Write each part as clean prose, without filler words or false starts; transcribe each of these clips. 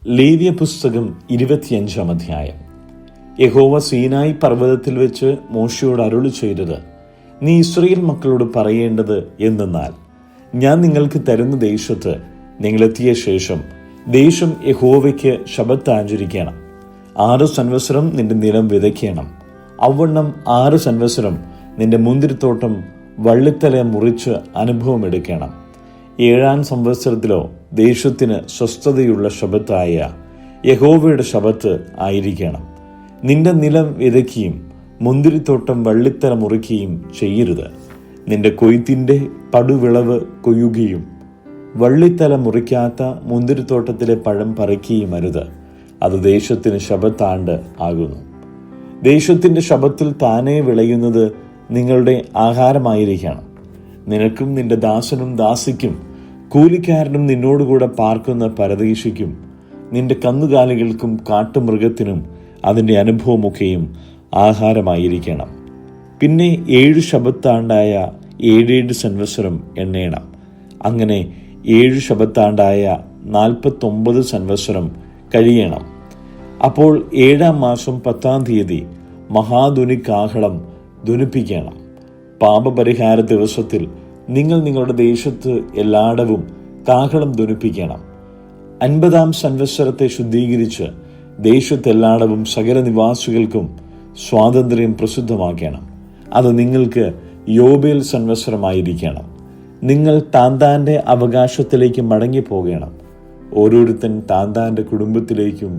ലേവ്യ പുസ്തകം 25 അധ്യായം. യഹോവ സീനായി പർവ്വതത്തിൽ വെച്ച് മോശയോട് അരുളി ചെയ്തത്, നീ ഇസ്രായേൽ മക്കളോട് പറയേണ്ടത് എന്തെന്നാൽ, ഞാൻ നിങ്ങൾക്ക് തരുന്ന ദേശത്ത് നിങ്ങളെത്തിയ ശേഷം ദേശം യഹോവയ്ക്ക് ശബ്ബത്ത് ആചരിക്കണം. 6 സംവത്സരം നിന്റെ നിലം വിതയ്ക്കണം. അവണ്ണം 6 സംവത്സരം നിന്റെ മുന്തിരിത്തോട്ടം വള്ളിത്തല മുറിച്ച് അനുഭവം എടുക്കണം. 7-ാം സംവത്സരത്തിലോ ദേശത്തിന് സ്വസ്ഥതയുള്ള ശബ്ബത്തായ യഹോവയുടെ ശബ്ബത്ത് ആയിരിക്കണം. നിന്റെ നിലം വിതയ്ക്കുകയും മുന്തിരിത്തോട്ടം വള്ളിത്തല മുറിക്കുകയും ചെയ്യരുത്. നിന്റെ കൊയ്ത്തിന്റെ പടുവിളവ് കൊയ്യുകയും വള്ളിത്തല മുറിക്കാത്ത മുന്തിരിത്തോട്ടത്തിലെ പഴം പറിക്കുകയും അരുത്. അത് ദേശത്തിന് ശബ്ബത്താണ്ട് ആകുന്നു. ദേശത്തിന്റെ ശബ്ബത്തിൽ താനേ വിളയുന്നത് നിങ്ങളുടെ ആഹാരമായിരിക്കണം. നിനക്കും നിന്റെ ദാസനും ദാസിക്കും കൂലിക്കാരനും നിന്നോടുകൂടെ പാർക്കുന്ന പരദേശിക്കും നിന്റെ കന്നുകാലികൾക്കും കാട്ടുമൃഗത്തിനും അതിൻ്റെ അനുഭവമൊക്കെയും ആഹാരമായിരിക്കണം. പിന്നെ 7 ശബ്ബത്താണ്ടായ 7 സംവത്സരം എണ്ണേണം. അങ്ങനെ 7 ശബ്ബത്താണ്ടായ 49 സംവത്സരം കഴിയണം. അപ്പോൾ 7-ാം മാസം 10-ാം തീയതി മഹാധുനി കാഹളം ധ്വനിപ്പിക്കണം. പാപപരിഹാര ദിവസത്തിൽ നിങ്ങൾ നിങ്ങളുടെ ദേശത്ത് എല്ലായിടവും കാഹളം ധ്വനിപ്പിക്കണം. 50-ാം സംവത്സരത്തെ ശുദ്ധീകരിച്ച് ദേശത്തെല്ലായിടവും സകല നിവാസികൾക്കും സ്വാതന്ത്ര്യം പ്രസിദ്ധമാക്കണം. അത് നിങ്ങൾക്ക് യോബേൽ സംവത്സരമായിരിക്കണം. നിങ്ങൾ താന്താന്റെ അവകാശത്തിലേക്ക് മടങ്ങിപ്പോകണം. ഓരോരുത്തൻ താന്താന്റെ കുടുംബത്തിലേക്കും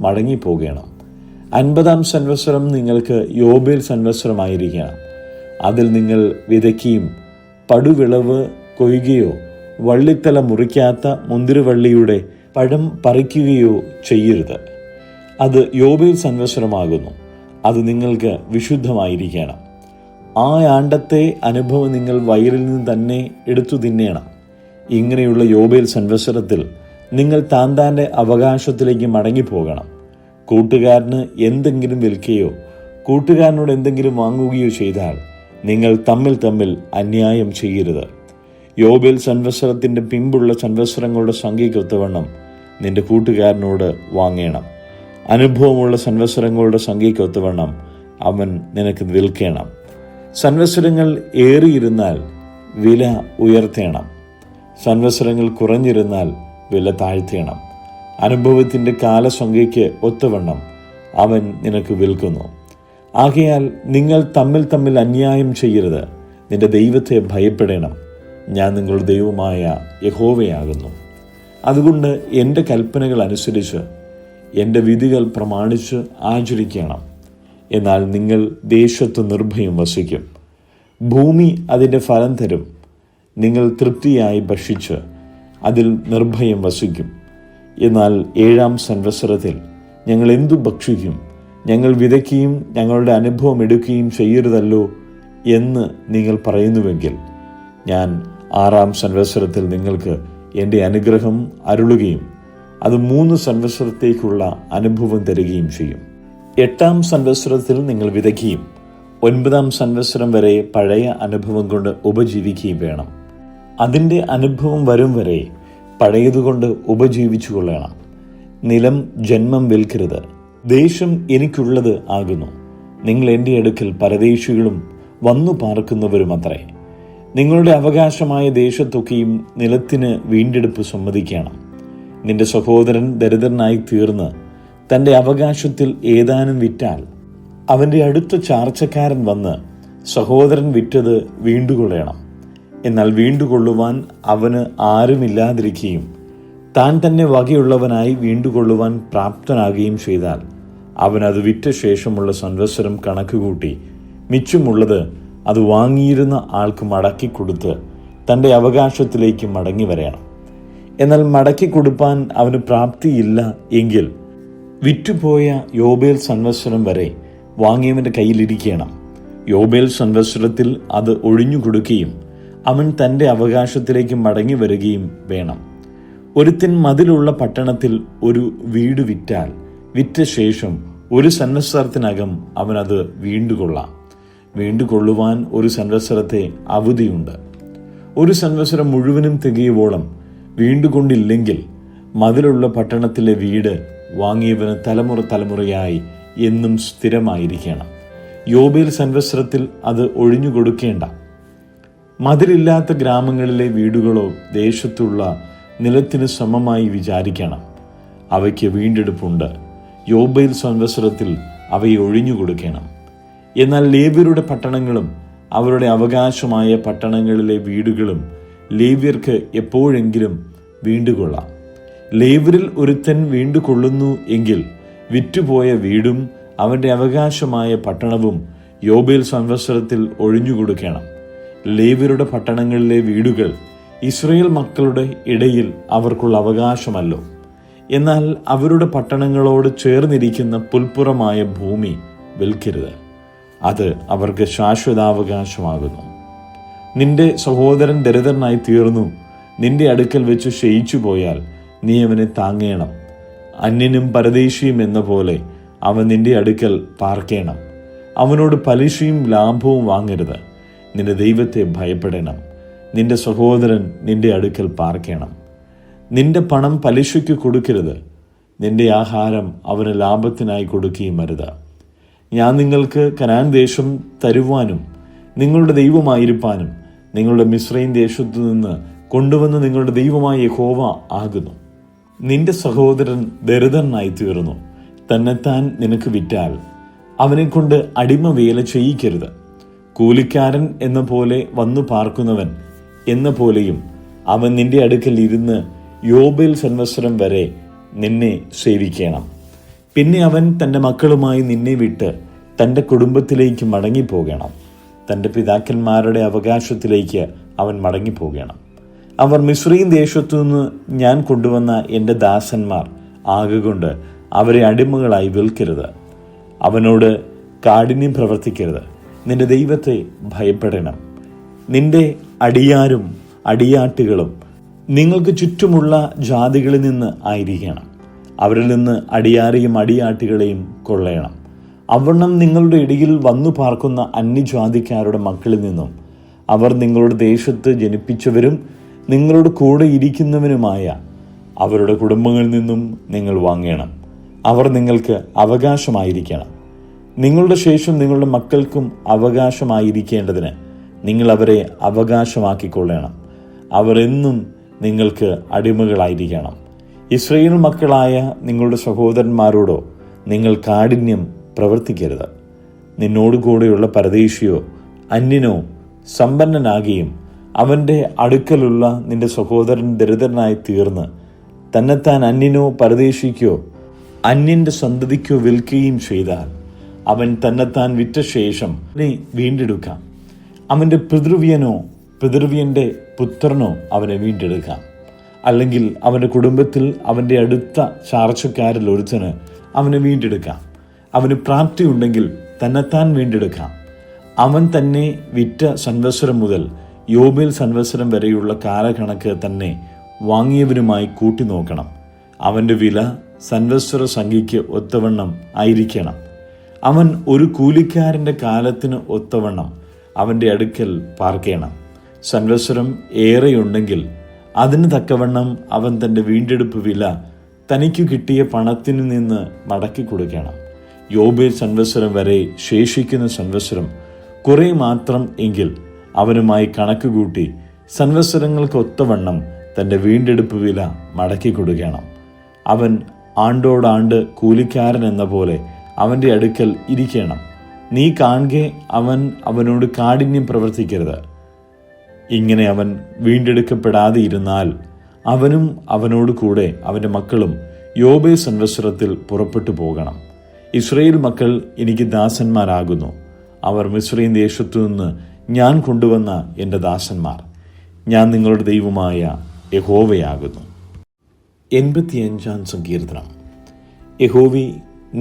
മടങ്ങിപ്പോകണം. 50-ാം സംവത്സരം നിങ്ങൾക്ക് യോബേൽ സംവത്സരമായിരിക്കണം. അതിൽ നിങ്ങൾ വിതയ്ക്കുകയും പടുവിളവ് കൊയ്യുകയോ വള്ളിത്തല മുറിക്കാത്ത മുന്തിരിവള്ളിയുടെ പഴം പറിക്കുകയോ ചെയ്യരുത്. അത് യോബേൽ സംവത്സരമാകുന്നു. അത് നിങ്ങൾക്ക് വിശുദ്ധമായിരിക്കണം. ആ ആണ്ടത്തെ അനുഭവം നിങ്ങൾ വയലിൽ നിന്ന് തന്നെ എടുത്തു തിന്നേണം. ഇങ്ങനെയുള്ള യോബേൽ സംവത്സരത്തിൽ നിങ്ങൾ താന്താന്റെ അവകാശത്തിലേക്ക് മടങ്ങിപ്പോകണം. കൂട്ടുകാരന് എന്തെങ്കിലും വിൽക്കുകയോ കൂട്ടുകാരനോട് എന്തെങ്കിലും വാങ്ങുകയോ ചെയ്താൽ നിങ്ങൾ തമ്മിൽ അന്യായം ചെയ്യരുത്. യോബേൽ സംവത്സരത്തിന്റെ പിമ്പുള്ള സംവത്സരങ്ങളുടെ സംഖ്യയ്ക്കൊത്തവണ്ണം നിന്റെ കൂട്ടുകാരനോട് വാങ്ങേണം. അനുഭവമുള്ള സംവത്സരങ്ങളുടെ സംഖ്യയ്ക്കൊത്തവണ്ണം അവൻ നിനക്ക് വിൽക്കണം. സംവത്സരങ്ങൾ ഏറിയിരുന്നാൽ വില ഉയർത്തേണം. സംവത്സരങ്ങൾ കുറഞ്ഞിരുന്നാൽ വില താഴ്ത്തേണം. അനുഭവത്തിന്റെ കാലസംഖ്യയ്ക്ക് ഒത്തവണ്ണം അവൻ നിനക്ക് വിൽക്കുന്നു. ആകയാൽ നിങ്ങൾ തമ്മിൽ അന്യായം ചെയ്യരുത്. നിന്റെ ദൈവത്തെ ഭയപ്പെടണം. ഞാൻ നിങ്ങളുടെ ദൈവമായ യഹോവയാകുന്നു. അതുകൊണ്ട് എൻ്റെ കൽപ്പനകൾ അനുസരിച്ച് എൻ്റെ വിധികൾ പ്രമാണിച്ച് ആചരിക്കണം. എന്നാൽ നിങ്ങൾ ദേശത്ത് നിർഭയം വസിക്കും. ഭൂമി അതിൻ്റെ ഫലം തരും. നിങ്ങൾ തൃപ്തിയായി ഭക്ഷിച്ച് അതിൽ നിർഭയം വസിക്കും. എന്നാൽ 7-ാം സംവത്സരത്തിൽ ഞങ്ങൾ എന്തു ഭക്ഷിക്കും? ഞങ്ങൾ വിതയ്ക്കുകയും ഞങ്ങളുടെ അനുഭവം എടുക്കുകയും ചെയ്യരുതല്ലോ എന്ന് നിങ്ങൾ പറയുന്നുവെങ്കിൽ, ഞാൻ 6-ാം സംവത്സരത്തിൽ നിങ്ങൾക്ക് എൻ്റെ അനുഗ്രഹം അരുളുകയും അത് 3 സംവത്സരത്തേക്കുള്ള അനുഭവം തരികയും ചെയ്യും. 8-ാം സംവത്സരത്തിൽ നിങ്ങൾ വിതയ്ക്കുകയും 9-ാം സംവത്സരം വരെ പഴയ അനുഭവം കൊണ്ട് ഉപജീവിക്കുകയും വേണം. അതിൻ്റെ അനുഭവം വരും വരെ പഴയതുകൊണ്ട് ഉപജീവിച്ചു കൊള്ളണം. നിലം ജന്മം വിൽക്കരുത്. ദേശം എനിക്കുള്ളത് ആകുന്നു. നിങ്ങൾ എൻ്റെ അടുക്കൽ പരദേശികളും വന്നു പാർക്കുന്നവരുമത്രേ. നിങ്ങളുടെ അവകാശമായ ദേശത്തൊക്കെയും നിലത്തിന് വീണ്ടെടുപ്പ് സമ്മതിക്കണം. നിന്റെ സഹോദരൻ ദരിദ്രനായി തീർന്ന് തൻ്റെ അവകാശത്തിൽ ഏതാനും വിറ്റാൽ അവൻ്റെ അടുത്ത ചാർച്ചക്കാരൻ വന്ന് സഹോദരൻ വിറ്റത് വീണ്ടുകൊള്ളണം. എന്നാൽ വീണ്ടുകൊള്ളുവാൻ അവന് ആരുമില്ലാതിരിക്കുകയും താൻ തന്നെ വകയുള്ളവനായി വീണ്ടുകൊള്ളുവാൻ പ്രാപ്തനാകുകയും ചെയ്താൽ അവൻ അത് വിറ്റ ശേഷമുള്ള സംവത്സരം കണക്കുകൂട്ടി മിച്ചമുള്ളത് അത് വാങ്ങിയിരുന്ന ആൾക്ക് മടക്കിക്കൊടുത്ത് തൻ്റെ അവകാശത്തിലേക്ക് മടങ്ങി വരണം. എന്നാൽ മടക്കിക്കൊടുപ്പാൻ അവന് പ്രാപ്തിയില്ല എങ്കിൽ വിറ്റുപോയ യോബേൽ സംവത്സരം വരെ വാങ്ങിയവൻ്റെ കയ്യിലിരിക്കണം. യോബേൽ സംവത്സരത്തിൽ അത് ഒഴിഞ്ഞു കൊടുക്കുകയും അവൻ തൻ്റെ അവകാശത്തിലേക്ക് മടങ്ങി വരികയും വേണം. ഒരുത്തൻ മതിലുള്ള പട്ടണത്തിൽ ഒരു വീട് വിറ്റാൽ വിറ്റ ശേഷം 1 സംവത്സരത്തിനകം അവനത് വീണ്ടുകൊള്ളാം. വീണ്ടുകൊള്ളുവാൻ 1 സംവത്സരത്തെ അവധിയുണ്ട്. 1 സംവത്സരം മുഴുവനും തികയുവോളം വീണ്ടുകൊണ്ടില്ലെങ്കിൽ മതിലുള്ള പട്ടണത്തിലെ വീട് വാങ്ങിയവന് തലമുറ തലമുറയായി എന്നും സ്ഥിരമായിരിക്കണം. യോബേൽ സംവത്സരത്തിൽ അത് ഒഴിഞ്ഞുകൊടുക്കേണ്ട. മതിലില്ലാത്ത ഗ്രാമങ്ങളിലെ വീടുകളോ ദേശത്തുള്ള നിലത്തിന് സമമായി വിചാരിക്കണം. അവയ്ക്ക് വീണ്ടെടുപ്പുണ്ട്. യോബേൽ സംവത്സരത്തിൽ അവയെ ഒഴിഞ്ഞുകൊടുക്കണം. എന്നാൽ ലേവ്യരുടെ പട്ടണങ്ങളും അവരുടെ അവകാശമായ പട്ടണങ്ങളിലെ വീടുകളും ലേവ്യർക്ക് എപ്പോഴെങ്കിലും വീണ്ടുകൊള്ളാം. ലേവ്യരിൽ ഒരുത്തൻ വീണ്ടുകൊള്ളുന്നു എങ്കിൽ വിറ്റുപോയ വീടും അവൻ്റെ അവകാശമായ പട്ടണവും യോബേൽ സംവത്സരത്തിൽ ഒഴിഞ്ഞുകൊടുക്കണം. ലേവ്യരുടെ പട്ടണങ്ങളിലെ വീടുകൾ ഇസ്രായേൽ മക്കളുടെ ഇടയിൽ അവർക്കുള്ള അവകാശമല്ലോ. എന്നാൽ അവരുടെ പട്ടണങ്ങളോട് ചേർന്നിരിക്കുന്ന പുൽപ്പുറമായ ഭൂമി വിൽക്കരുത്. അത് അവർക്ക് ശാശ്വതാവകാശമാകുന്നു. നിന്റെ സഹോദരൻ ദരിദ്രനായി തീർന്നു നിന്റെ അടുക്കൽ വെച്ച് ക്ഷയിച്ചു പോയാൽ നീ അവനെ താങ്ങേണം. അന്യനും പരദേശിയും എന്ന പോലെ അവൻ നിന്റെ അടുക്കൽ പാർക്കേണം. അവനോട് പലിശയും ലാഭവും വാങ്ങരുത്. നിന്റെ ദൈവത്തെ ഭയപ്പെടണം. നിന്റെ സഹോദരൻ നിന്റെ അടുക്കൽ പാർക്കേണം. നിന്റെ പണം പലിശയ്ക്ക് കൊടുക്കരുത്. നിന്റെ ആഹാരം അവന് ലാഭത്തിനായി കൊടുക്കുകയും അരുത്. ഞാൻ നിങ്ങൾക്ക് കനാൻ ദേശം തരുവാനും നിങ്ങളുടെ ദൈവമായിരിക്കാനും നിങ്ങളുടെ മിസ്രയീം ദേശത്തു നിന്ന് കൊണ്ടുവന്ന് നിങ്ങളുടെ ദൈവമായ യഹോവ ആകുന്നു. നിന്റെ സഹോദരൻ ദരിദ്രനായി തീർന്നു തന്നെത്താൻ നിനക്ക് വിറ്റാൽ അവനെക്കൊണ്ട് അടിമ വേല ചെയ്യിക്കരുത്. കൂലിക്കാരൻ എന്ന പോലെ വന്നു പാർക്കുന്നവൻ എന്ന പോലെയും അവൻ നിന്റെ അടുക്കൽ ഇരുന്ന് യോബേൽ സംവത്സരം വരെ നിന്നെ സേവിക്കണം. പിന്നെ അവൻ തൻ്റെ മക്കളുമായി നിന്നെ വിട്ട് തൻ്റെ കുടുംബത്തിലേക്ക് മടങ്ങിപ്പോകണം. തൻ്റെ പിതാക്കന്മാരുടെ അവകാശത്തിലേക്ക് അവൻ മടങ്ങിപ്പോകണം. അവർ മിസ്രയീം ദേശത്തു നിന്ന് ഞാൻ കൊണ്ടുവന്ന എൻ്റെ ദാസന്മാർ ആകൊണ്ട് അവരെ അടിമകളായി വിൽക്കരുത്. അവനോട് കാഠിന്യം പ്രവർത്തിക്കരുത്. നിന്റെ ദൈവത്തെ ഭയപ്പെടണം. നിന്റെ അടിയാരും അടിയാട്ടുകളും നിങ്ങൾക്ക് ചുറ്റുമുള്ള ജാതികളിൽ നിന്ന് ആയിരിക്കണം. അവരിൽ നിന്ന് അടിയാരെയും അടിയാട്ടുകളെയും കൊള്ളയണം. അവണ്ണം നിങ്ങളുടെ ഇടയിൽ വന്നു പാർക്കുന്ന അന്യജാതിക്കാരുടെ മക്കളിൽ നിന്നും അവർ നിങ്ങളുടെ ദേശത്ത് ജനിപ്പിച്ചവരും നിങ്ങളോട് കൂടെ ഇരിക്കുന്നവനുമായ അവരുടെ കുടുംബങ്ങളിൽ നിന്നും നിങ്ങൾ വാങ്ങണം. അവർ നിങ്ങൾക്ക് അവകാശമായിരിക്കണം. നിങ്ങളുടെ ശേഷം നിങ്ങളുടെ മക്കൾക്കും അവകാശമായിരിക്കേണ്ടതിന് നിങ്ങൾ അവരെ അവകാശമാക്കിക്കൊള്ളണം. അവർ എന്നും നിങ്ങൾക്ക് അടിമകളായിരിക്കണം. ഇസ്രായേൽ മക്കളായ നിങ്ങളുടെ സഹോദരന്മാരോടോ നിങ്ങൾ കാഠിന്യം പ്രവർത്തിക്കരുത്. നിന്നോടുകൂടെയുള്ള പരദേശിയോ അന്യനോ സമ്പന്നനാകുകയും അവൻ്റെ അടുക്കലുള്ള നിന്റെ സഹോദരൻ ദരിദ്രനായി തീർന്ന് തന്നെത്താൻ അന്യനോ പരദേശിക്കോ അന്യൻ്റെ സന്തതിക്കോ വിൽക്കുകയും ചെയ്താൽ അവൻ തന്നെത്താൻ വിറ്റ ശേഷം അവനെ വീണ്ടെടുക്കാം. അവൻ്റെ പിതൃവ്യൻ്റെ പുത്രനോ അവനെ വീണ്ടെടുക്കാം. അല്ലെങ്കിൽ അവൻ്റെ കുടുംബത്തിൽ അവൻ്റെ അടുത്ത ചാർച്ചക്കാരിൽ ഒരുത്തന് അവനെ വീണ്ടെടുക്കാം. അവന് പ്രാപ്തിയുണ്ടെങ്കിൽ തന്നെത്താൻ വീണ്ടെടുക്കാം. അവൻ തന്നെ വിറ്റ സംവത്സരം മുതൽ യോബേൽ സംവത്സരം വരെയുള്ള കാലക്കണക്ക് തന്നെ വാങ്ങിയവനുമായി കൂട്ടി നോക്കണം. അവൻ്റെ വില സംവത്സര സംഖ്യയ്ക്ക് ഒത്തവണ്ണം ആയിരിക്കണം. അവൻ ഒരു കൂലിക്കാരൻ്റെ കാലത്തിന് ഒത്തവണ്ണം അവൻ്റെ അടുക്കൽ പാർക്കേണം. സംവത്സരം ഏറെയുണ്ടെങ്കിൽ അതിന് തക്കവണ്ണം അവൻ തൻ്റെ വീണ്ടെടുപ്പ് വില തനിക്ക് കിട്ടിയ പണത്തിനു നിന്ന് മടക്കി കൊടുക്കണം. യോബേൽ സംവത്സരം വരെ ശേഷിക്കുന്ന സംവത്സരം കുറെ മാത്രം എങ്കിൽ അവനുമായി കണക്ക് കൂട്ടി സംവത്സരങ്ങൾക്ക് ഒത്തവണ്ണം തൻ്റെ വീണ്ടെടുപ്പ് വില മടക്കി കൊടുക്കണം. അവൻ ആണ്ടോടാണ്ട് കൂലിക്കാരൻ എന്ന പോലെ അവൻ്റെ അടുക്കൽ ഇരിക്കണം. നീ കാണുകെ അവനോട് കാഠിന്യം പ്രവർത്തിക്കരുത്. ഇങ്ങനെ അവൻ വീണ്ടെടുക്കപ്പെടാതെ ഇരുന്നാൽ അവനും അവനോട് കൂടെ അവൻ്റെ മക്കളും യോബേൽ സംവത്സരത്തിൽ പുറപ്പെട്ടു പോകണം. ഇസ്രായേൽ മക്കൾ എനിക്ക് ദാസന്മാരാകുന്നു. അവർ മിസ്രയീം ദേശത്തു നിന്ന് ഞാൻ കൊണ്ടുവന്ന എൻ്റെ ദാസന്മാർ. ഞാൻ നിങ്ങളുടെ ദൈവമായ യഹോവയാകുന്നു. 85-ാം സങ്കീർത്തനം. യഹോവേ,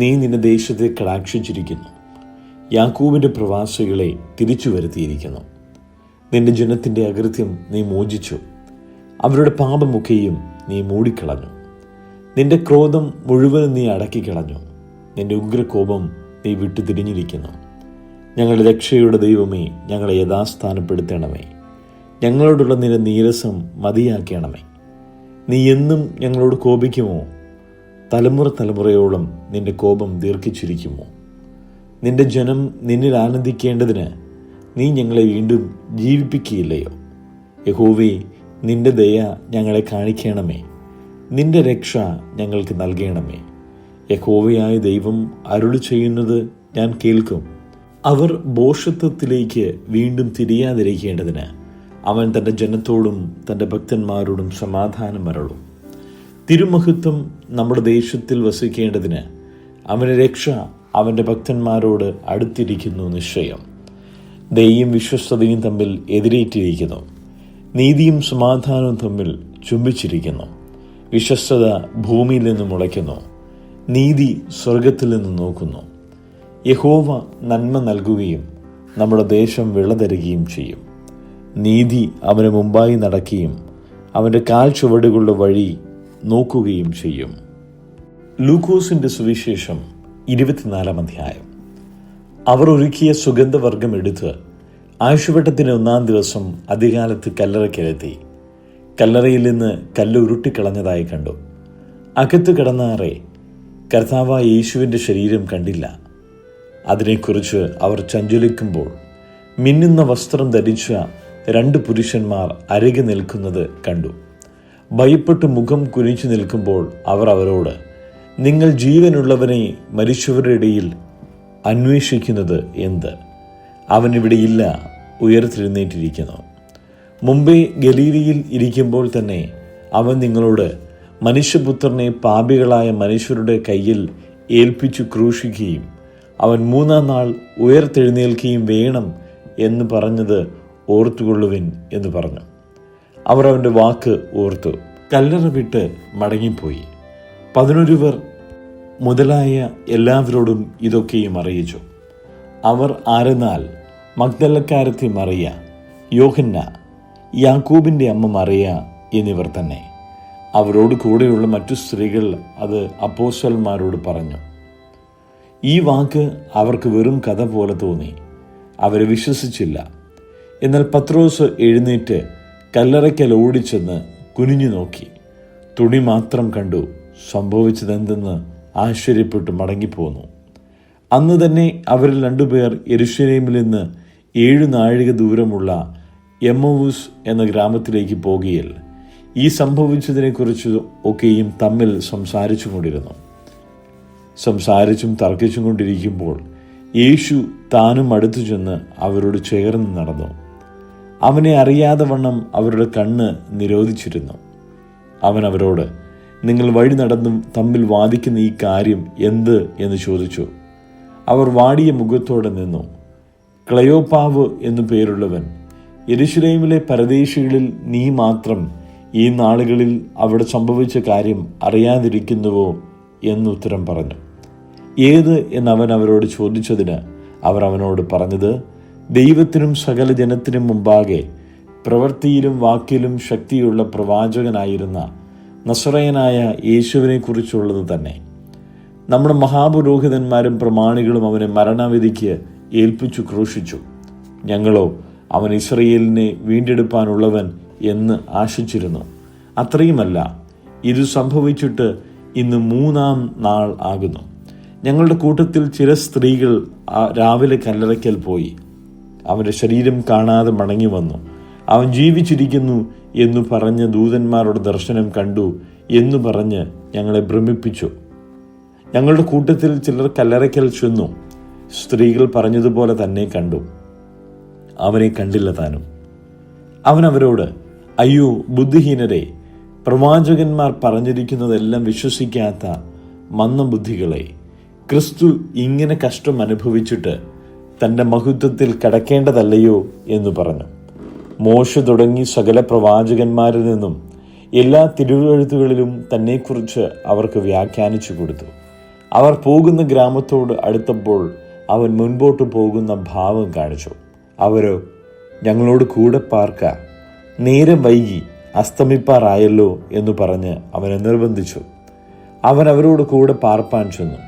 നീ നിന്റെ ദേശത്തെ കടാക്ഷിച്ചിരിക്കുന്നു. യാക്കോബിൻ്റെ പ്രവാസികളെ തിരിച്ചു വരുത്തിയിരിക്കുന്നു. നിന്റെ ജനത്തിൻ്റെ അകൃത്യം നീ മോചിച്ചു. അവരുടെ പാപമൊക്കെയും നീ മൂടിക്കളഞ്ഞു. നിന്റെ ക്രോധം മുഴുവനും നീ അടക്കിക്കളഞ്ഞു. നിന്റെ ഉഗ്രകോപം നീ വിട്ടുതിരിഞ്ഞിരിക്കുന്നു. ഞങ്ങളുടെ രക്ഷയുടെ ദൈവമേ, ഞങ്ങളെ യഥാസ്ഥാനപ്പെടുത്തണമേ. ഞങ്ങളോടുള്ള നിന്റെ നീരസം മതിയാക്കണമേ. നീ എന്നും ഞങ്ങളോട് കോപിക്കുമോ? തലമുറ തലമുറയോളം നിന്റെ കോപം ദീർഘിച്ചിരിക്കുമോ? നിന്റെ ജനം നിന്നിൽ ആനന്ദിക്കേണ്ടതിന് നീ ഞങ്ങളെ വീണ്ടും ജീവിപ്പിക്കുകയില്ലയോ? യഹോവേ, നിന്റെ ദയ ഞങ്ങളെ കാണിക്കണമേ, നിന്റെ രക്ഷ ഞങ്ങൾക്ക് നൽകണമേ. യഹോവയായ ദൈവം അരുളി ചെയ്യുന്നത് ഞാൻ കേൾക്കും. അവർ ഭോഷത്വത്തിലേക്ക് വീണ്ടും തിരിയാതിരിക്കേണ്ടതിന് അവൻ തൻ്റെ ജനത്തോടും തൻ്റെ ഭക്തന്മാരോടും സമാധാനം അരുളും. തിരുമഹത്വം നമ്മുടെ ദേശത്തിൽ വസിക്കേണ്ടതിന് അവൻ്റെ രക്ഷ അവൻ്റെ ഭക്തന്മാരോട് അടുത്തിരിക്കുന്നു നിശ്ചയം. ദയയും വിശ്വസ്തതയും തമ്മിൽ എതിരേറ്റിരിക്കുന്നു, നീതിയും സമാധാനവും തമ്മിൽ ചുംബിച്ചിരിക്കുന്നു. വിശ്വസ്തത ഭൂമിയിൽ നിന്ന് മുളയ്ക്കുന്നു, നീതി സ്വർഗത്തിൽ നിന്ന് നോക്കുന്നു. യഹോവ നന്മ നൽകുകയും നമ്മുടെ ദേശം വിളതരുകയും ചെയ്യും. നീതി അവന് മുമ്പായി നടക്കുകയും അവൻ്റെ കാൽ ചുവടുകളുടെ വഴി നോക്കുകയും ചെയ്യും. ലൂക്കോസിന്റെ സുവിശേഷം 24-ാം അധ്യായം. അവർ ഒരുക്കിയ സുഗന്ധവർഗം എടുത്ത് ആഴ്ചവട്ടത്തിന് 1-ാം ദിവസം അതികാലത്ത് കല്ലറയ്ക്കലെത്തി. കല്ലറയിൽ നിന്ന് കല്ല് ഉരുട്ടിക്കളഞ്ഞതായി കണ്ടു. അകത്ത് കിടന്നാറെ കർത്താവായ യേശുവിൻ്റെ ശരീരം കണ്ടില്ല. അതിനെക്കുറിച്ച് അവർ ചഞ്ചലിക്കുമ്പോൾ മിന്നുന്ന വസ്ത്രം ധരിച്ച 2 പുരുഷന്മാർ അരികെ നിൽക്കുന്നത് കണ്ടു. ഭയപ്പെട്ട് മുഖം കുനിച്ചു നിൽക്കുമ്പോൾ അവർ അവരോട്, നിങ്ങൾ ജീവനുള്ളവനെ മരിച്ചവരുടെ ഇടയിൽ അന്വേഷിക്കുന്നത് എന്ത്? അവനിവിടെ ഇല്ല, ഉയർത്തെഴുന്നേറ്റിരിക്കുന്നു. മുമ്പേ ഗലീലയിൽ ഇരിക്കുമ്പോൾ തന്നെ അവൻ നിങ്ങളോട് മനുഷ്യപുത്രനെ പാപികളായ മനുഷ്യരുടെ കയ്യിൽ ഏൽപ്പിച്ചു ക്രൂശിക്കുകയും അവൻ 3-ാം നാൾ ഉയർത്തെഴുന്നേൽക്കുകയും വേണം എന്ന് പറഞ്ഞത് ഓർത്തുകൊള്ളുവിൻ എന്ന് പറഞ്ഞു. അവർ അവൻ്റെ വാക്ക് ഓർത്തു കല്ലറ വിട്ട് മടങ്ങിപ്പോയി. 11 മുതലായ എല്ലാവരോടും ഇതൊക്കെയും അറിയിച്ചു. അവർ ആരെന്നാൽ മഗ്ദലക്കാരത്തി മറിയ, യോഹന്ന, യാക്കോബിൻ്റെ അമ്മ മറിയ എന്നിവർ തന്നെ. അവരോട് കൂടെയുള്ള മറ്റു സ്ത്രീകൾ അത് അപ്പോസ്തലന്മാരോട് പറഞ്ഞു. ഈ വാക്ക് അവർക്ക് വെറും കഥ പോലെ തോന്നി. അവരെ വിശ്വസിച്ചില്ല. എന്നാൽ പത്രോസ് എഴുന്നേറ്റ് കല്ലറയ്ക്കൽ ഓടിച്ചെന്ന് കുനിഞ്ഞു നോക്കി. തുണി മാത്രം കണ്ടു. സംഭവിച്ചതെന്തെന്ന് ആശ്ചര്യപ്പെട്ട് മടങ്ങിപ്പോന്നു. അന്ന് തന്നെ അവരിൽ 2 പേർ യെരൂശലേമിൽ നിന്ന് 7 നാഴിക ദൂരമുള്ള എമ്മവൂസ് എന്ന ഗ്രാമത്തിലേക്ക് പോകുകയിൽ ഈ സംഭവിച്ചതിനെക്കുറിച്ച് ഒക്കെയും തമ്മിൽ സംസാരിച്ചും തർക്കിച്ചും കൊണ്ടിരിക്കുമ്പോൾ യേശു താനും അടുത്തു ചെന്ന് അവരോട് ചേർന്ന് നടന്നു. അവനെ അറിയാതെ വണ്ണം അവരുടെ കണ്ണ് നിരോധിച്ചിരുന്നു. അവൻ അവരോട്, നിങ്ങൾ വഴി നടന്നും തമ്മിൽ വാദിക്കുന്ന ഈ കാര്യം എന്ത് എന്ന് ചോദിച്ചു. അവർ വാടിയ മുഖത്തോടെ നിന്നു. ക്ലയോപ്പാവ് എന്നു പേരുള്ളവൻ, യെരൂശലേമിലെ പരദേശികളിൽ നീ മാത്രം ഈ നാളുകളിൽ അവിടെ സംഭവിച്ച കാര്യം അറിയാതിരിക്കുന്നുവോ എന്നുത്തരം പറഞ്ഞു. ഏത് എന്നവൻ അവരോട് ചോദിച്ചതിന് അവർ അവനോട് പറഞ്ഞത്, ദൈവത്തിനും സകല ജനത്തിനും മുമ്പാകെ പ്രവൃത്തിയിലും വാക്കിലും ശക്തിയുള്ള പ്രവാചകനായിരുന്ന നസറയനായ യേശുവിനെ കുറിച്ചുള്ളത് തന്നെ. നമ്മുടെ മഹാപുരോഹിതന്മാരും പ്രമാണികളും അവനെ മരണവിധിക്ക് ഏൽപ്പിച്ചു ക്രൂശിച്ചു. ഞങ്ങളോ അവൻ ഇസ്രായേലിനെ വീണ്ടെടുപ്പാനുള്ളവൻ എന്ന് ആശിച്ചിരുന്നു. അത്രയുമല്ല, ഇത് സംഭവിച്ചിട്ട് ഇന്ന് 3-ാം നാൾ ആകുന്നു. ഞങ്ങളുടെ കൂട്ടത്തിൽ ചില സ്ത്രീകൾ രാവിലെ കല്ലറയ്ക്കൽ പോയി അവൻ്റെ ശരീരം കാണാതെ മടങ്ങി വന്നു. അവൻ ജീവിച്ചിരിക്കുന്നു എന്നു പറഞ്ഞ് ദൂതന്മാരുടെ ദർശനം കണ്ടു എന്നു പറഞ്ഞ് ഞങ്ങളെ ഭ്രമിപ്പിച്ചു. ഞങ്ങളുടെ കൂട്ടത്തിൽ ചിലർ കല്ലറയ്ക്കൽ ചെന്നു. സ്ത്രീകൾ പറഞ്ഞതുപോലെ തന്നെ കണ്ടു. അവനെ കണ്ടില്ല താനും. അവൻ അവരോട്, അയ്യോ ബുദ്ധിഹീനരെ, പ്രവാചകന്മാർ പറഞ്ഞിരിക്കുന്നതെല്ലാം വിശ്വസിക്കാത്ത മന്ദബുദ്ധികളെ, ക്രിസ്തു ഇങ്ങനെ കഷ്ടം അനുഭവിച്ചിട്ട് തൻ്റെ മഹത്വത്തിൽ കടക്കേണ്ടതല്ലയോ എന്ന് പറഞ്ഞു. മോശെ തുടങ്ങി സകല പ്രവാചകന്മാരിൽ നിന്നും എല്ലാ തിരുവെഴുത്തുകളിലും തന്നെക്കുറിച്ച് അവർക്ക് വ്യാഖ്യാനിച്ചു കൊടുത്തു. അവർ പോകുന്ന ഗ്രാമത്തോട് അടുത്തപ്പോൾ അവൻ മുൻപോട്ട് പോകുന്ന ഭാവം കാണിച്ചു. അവരോ, ഞങ്ങളോട് കൂടെ പാർക്ക, നേരം വൈകി അസ്തമിപ്പാറായല്ലോ എന്ന് പറഞ്ഞ് അവനെ നിർബന്ധിച്ചു. അവൻ അവരോട് കൂടെ പാർപ്പാൻ ചെന്നു.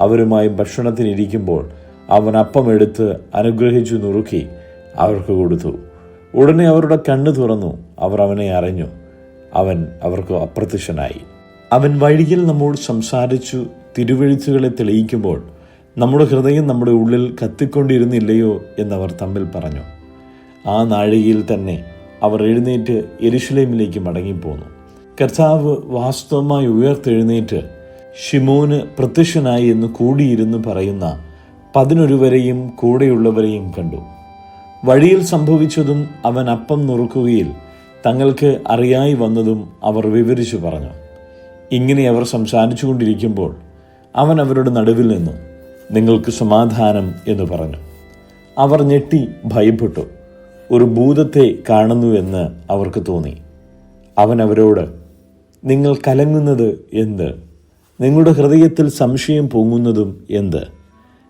അവരുമായി ഭക്ഷണത്തിനിരിക്കുമ്പോൾ അവൻ അപ്പമെടുത്ത് അനുഗ്രഹിച്ചു നുറുക്കി അവർക്ക് കൊടുത്തു. ഉടനെ അവരുടെ കണ്ണ് തുറന്നു. അവർ അവനെ അറിഞ്ഞു. അവൻ അവർക്ക് അപ്രത്യക്ഷനായി. അവൻ വഴിയിൽ നമ്മോട് സംസാരിച്ചു തിരുവെഴുത്തുകളെ തെളിയിക്കുമ്പോൾ നമ്മുടെ ഹൃദയം നമ്മുടെ ഉള്ളിൽ കത്തിക്കൊണ്ടിരുന്നില്ലയോ എന്നവർ തമ്മിൽ പറഞ്ഞു. ആ നാഴികയിൽ തന്നെ അവർ എഴുന്നേറ്റ് യെരുശലേമിലേക്ക് മടങ്ങിപ്പോന്നു. കർത്താവ് വാസ്തവമായി ഉയർത്തെഴുന്നേറ്റ് ശിമോന് പ്രത്യക്ഷനായി എന്ന് കൂടിയിരുന്ന് പറയുന്ന 11 കൂടെയുള്ളവരെയും കണ്ടു. വഴിയിൽ സംഭവിച്ചതും അവൻ അപ്പം നുറുക്കുകയിൽ തങ്ങൾക്ക് അറിയായി വന്നതും അവർ വിവരിച്ചു പറഞ്ഞു. ഇങ്ങനെ അവർ സംസാരിച്ചു കൊണ്ടിരിക്കുമ്പോൾ അവൻ അവരുടെ നടുവിൽ നിന്നു, നിങ്ങൾക്ക് സമാധാനം എന്ന് പറഞ്ഞു. അവർ ഞെട്ടി ഭയപ്പെട്ടു. ഒരു ഭൂതത്തെ കാണുന്നുവെന്ന് അവർക്ക് തോന്നി. അവൻ അവരോട്, നിങ്ങൾ കലങ്ങുന്നത് എന്ത്? നിങ്ങളുടെ ഹൃദയത്തിൽ സംശയം പൊങ്ങുന്നതും എന്ത്?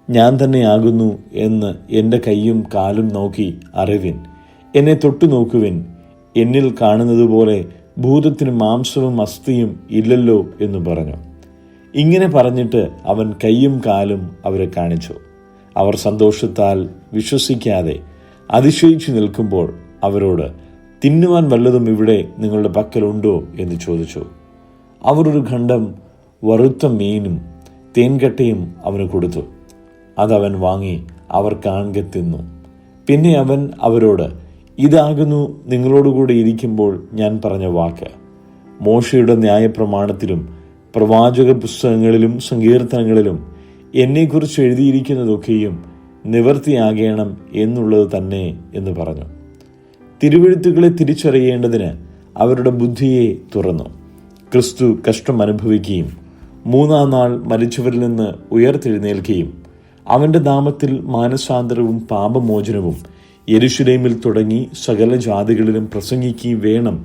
ഞാൻ തന്നെയാകുന്നു എന്ന് എൻ്റെ കൈയും കാലും നോക്കി അറിവിൻ. എന്നെ തൊട്ടു നോക്കുവിൻ. എന്നിൽ കാണുന്നത് പോലെ ഭൂതത്തിന് മാംസവും അസ്ഥിയും ഇല്ലല്ലോ എന്ന് പറഞ്ഞു. ഇങ്ങനെ പറഞ്ഞിട്ട് അവൻ കൈയും കാലും അവരെ കാണിച്ചു. അവർ സന്തോഷത്താൽ വിശ്വസിക്കാതെ അതിശയിച്ചു നിൽക്കുമ്പോൾ അവരോട്, തിന്നുവാൻ വല്ലതും ഇവിടെ നിങ്ങളുടെ പക്കലുണ്ടോ എന്ന് ചോദിച്ചു. അവർ ഒരു ഖണ്ഡം വറുത്ത മീനും തേൻകട്ടയും അവന് കൊടുത്തു. അതവൻ വാങ്ങി അവർ കാൺകെ തിന്നു. പിന്നെ അവൻ അവരോട്, ഇതാകുന്നു നിങ്ങളോടുകൂടെ ഇരിക്കുമ്പോൾ ഞാൻ പറഞ്ഞ വാക്ക്. മോശയുടെ ന്യായപ്രമാണത്തിലും പ്രവാചക പുസ്തകങ്ങളിലും സങ്കീർത്തനങ്ങളിലും എന്നെക്കുറിച്ച് എഴുതിയിരിക്കുന്നതൊക്കെയും നിവൃത്തിയാകണം എന്നുള്ളത് തന്നെ എന്ന് പറഞ്ഞു. തിരുവെഴുത്തുകളെ തിരിച്ചറിയേണ്ടതിന് അവരുടെ ബുദ്ധിയെ തുറന്നു. ക്രിസ്തു കഷ്ടം അനുഭവിക്കുകയും 3-ാം നാൾ മരിച്ചവരിൽ നിന്ന് ഉയർത്തെഴുന്നേൽക്കുകയും അവൻ്റെ നാമത്തിൽ മാനസാന്തരവും പാപമോചനവും യെരുശലേമിൽ തുടങ്ങി സകല ജാതികളിലും പ്രസംഗിക്കുകയും വേണം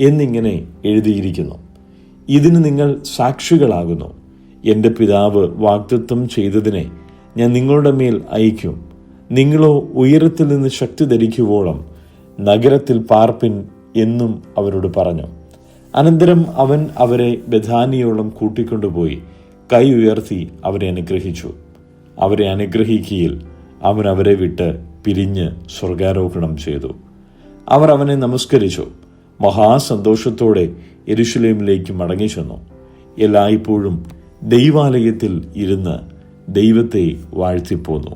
എന്നിങ്ങനെ എഴുതിയിരിക്കുന്നു. ഇതിന് നിങ്ങൾ സാക്ഷികളാകുന്നു. എൻ്റെ പിതാവ് വാഗ്ദത്തം ചെയ്തതിനെ ഞാൻ നിങ്ങളുടെ മേൽ അയക്കും. നിങ്ങളോ ഉയരത്തിൽ നിന്ന് ശക്തി ധരിക്കുവോളം നഗരത്തിൽ പാർപ്പിൻ എന്നും അവരോട് പറഞ്ഞു. അനന്തരം അവൻ അവരെ ബഥാനിയോളം കൂട്ടിക്കൊണ്ടുപോയി കൈ ഉയർത്തി അവരെ അനുഗ്രഹിച്ചു. അവരെ അനുഗ്രഹിക്കയിൽ അവൻ അവരെ വിട്ട് പിരിഞ്ഞ് സ്വർഗാരോഹണം ചെയ്തു. അവർ അവനെ നമസ്കരിച്ചു. മഹാസന്തോഷത്തോടെ യെരുശലേമിലേക്ക് മടങ്ങിച്ചെന്നു. എല്ലായ്പ്പോഴും ദൈവാലയത്തിൽ ഇരുന്ന് ദൈവത്തെ വാഴ്ത്തിപ്പോന്നു.